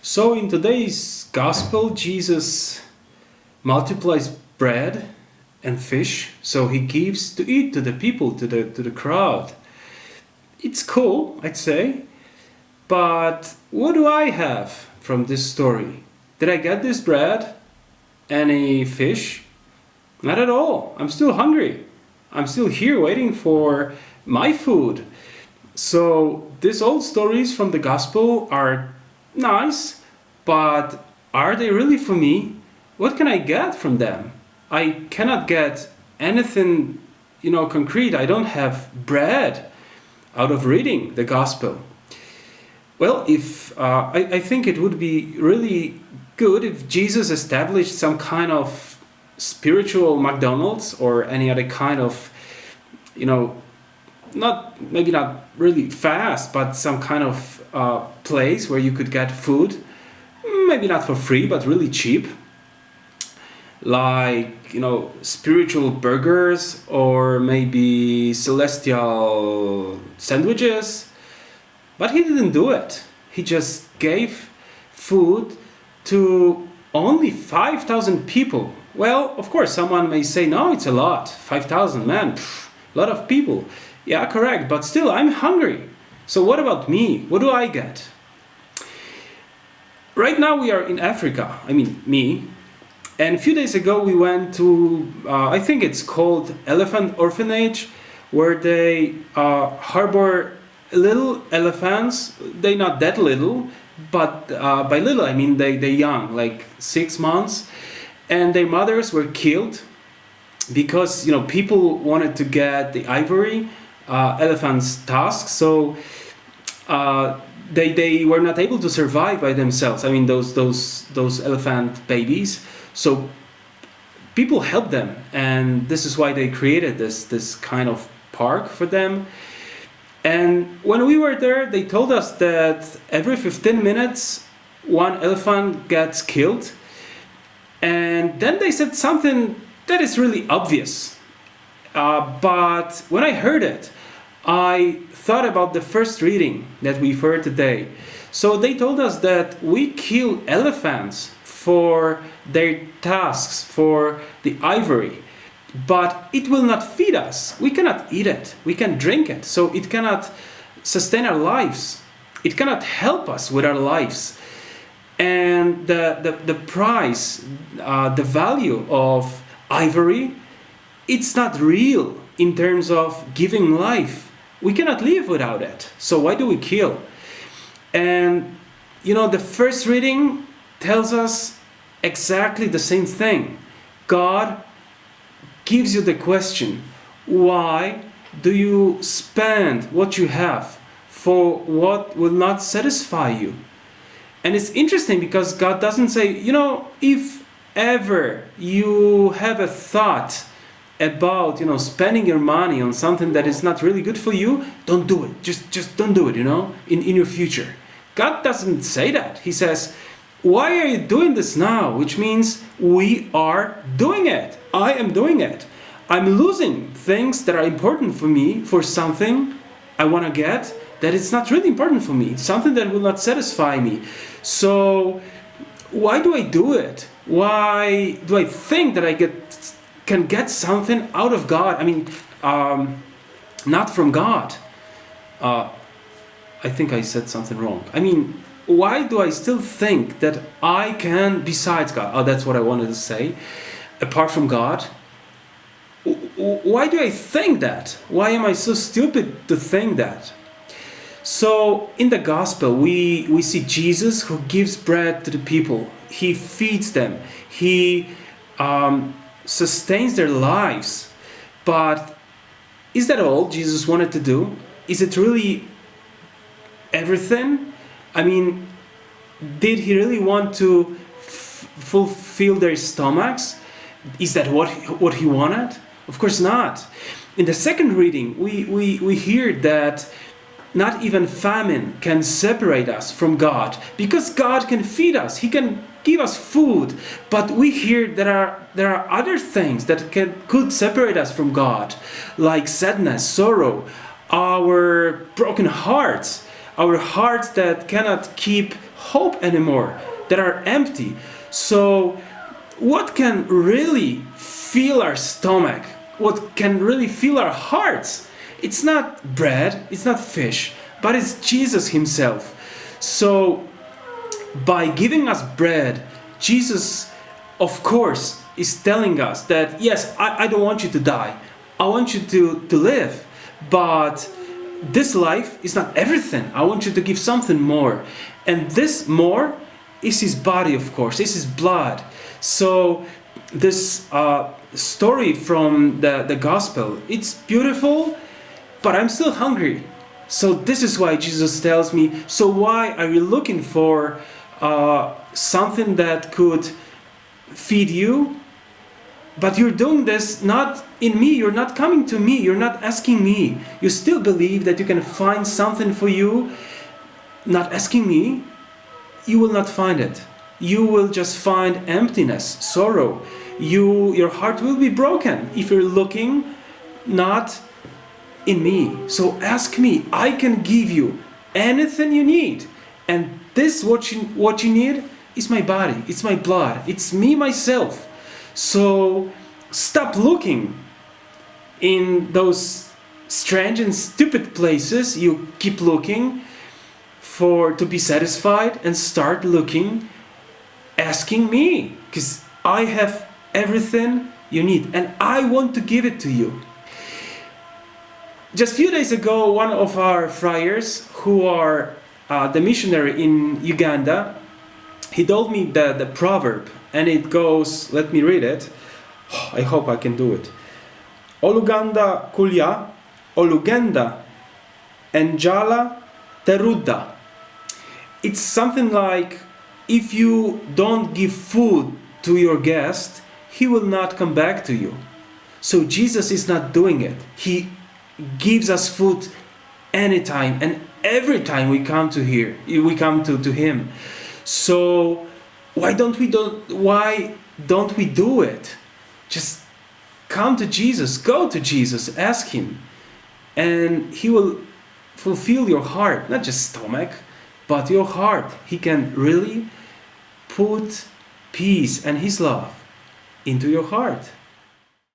So in today's gospel, Jesus multiplies bread and fish, so he gives to eat to the people, to the crowd. It's cool, I'd say, but what do I have from this story? Did I get this bread? Any fish? Not at all. I'm still hungry. I'm still here waiting for my food. So these old stories from the gospel are nice, but are they really for me? What can I get from them? I cannot get anything, concrete. I don't have bread out of reading the gospel. Well, if I think it would be really good if Jesus established some kind of spiritual McDonald's or any other kind of, not really fast, but some kind of place where you could get food, maybe not for free, but really cheap, like spiritual burgers or maybe celestial sandwiches. But he didn't do it. He just gave food to only 5,000 people. Well, of course, someone may say, no, it's a lot. 5,000, man, a lot of people. Yeah, correct, but still, I'm hungry. So what about me? What do I get? Right now we are in Africa, me. And a few days ago we went to, I think it's called Elephant Orphanage, where they harbor little elephants. They're not that little, but by little I mean they're young, like 6 months. And their mothers were killed because people wanted to get the ivory, elephant's tusk, so they were not able to survive by themselves. Those elephant babies. So people helped them, and this is why they created this kind of park for them. And when we were there, they told us that every 15 minutes one elephant gets killed. And then they said something that is really obvious. But when I heard it, I thought about the first reading that we've heard today. So they told us that we kill elephants for their tusks, for the ivory, but it will not feed us. We cannot eat it. We can drink it. So it cannot sustain our lives. It cannot help us with our lives. And the price, the value of ivory, it's not real in terms of giving life. We cannot live without it. So why do we kill? And the first reading tells us exactly the same thing. God gives you the question, why do you spend what you have for what will not satisfy you? And it's interesting because God doesn't say, if ever you have a thought about, spending your money on something that is not really good for you, don't do it. Just don't do it, in your future. God doesn't say that. He says, why are you doing this now? Which means we are doing it. I am doing it. I'm losing things that are important for me for something I want to get that it's not really important for me, something that will not satisfy me. So why do I do it? Why do I think that I can get something out of God? Not from God. I think I said something wrong. Why do I still think that I can, besides God, that's what I wanted to say, apart from God? Why do I think that? Why am I so stupid to think that? So in the gospel, we see Jesus who gives bread to the people. He feeds them. He sustains their lives. But is that all Jesus wanted to do? Is it really everything? Did he really want to fulfill their stomachs? Is that what he wanted? Of course not. In the second reading, we hear that not even famine can separate us from God, because God can feed us. He can give us food. But we hear there are other things that could separate us from God, like sadness, sorrow, our broken hearts, our hearts that cannot keep hope anymore, that are empty. So what can really fill our stomach? What can really fill our hearts? It's not bread, it's not fish, but it's Jesus himself. So by giving us bread, Jesus, of course, is telling us that, yes, I don't want you to die. I want you to live. But this life is not everything. I want you to give something more. And this more is his body, of course. It's his blood. So this story from the gospel, it's beautiful, but I'm still hungry. So this is why Jesus tells me, so why are you looking for something that could feed you? But you're doing this not in me, you're not coming to me, you're not asking me. You still believe that you can find something for you, not asking me, you will not find it. You will just find emptiness, sorrow. Your heart will be broken if you're looking not in me. So ask me, I can give you anything you need. And this, what you need, is my body, it's my blood, it's me, myself. So stop looking in those strange and stupid places you keep looking for to be satisfied, and start looking, asking me, because I have everything you need and I want to give it to you. Just a few days ago, one of our friars who are the missionary in Uganda, he told me the proverb, and it goes, let me read it. I hope I can do it. Oluganda kulya, olugenda, enjala teruda. It's something like, if you don't give food to your guest, he will not come back to you. So Jesus is not doing it. He gives us food anytime and every time we come to him. So why don't we do it? Just come to Jesus, go to Jesus, ask him, and he will fulfill your heart, not just stomach, but your heart. He can really put peace and his love into your heart.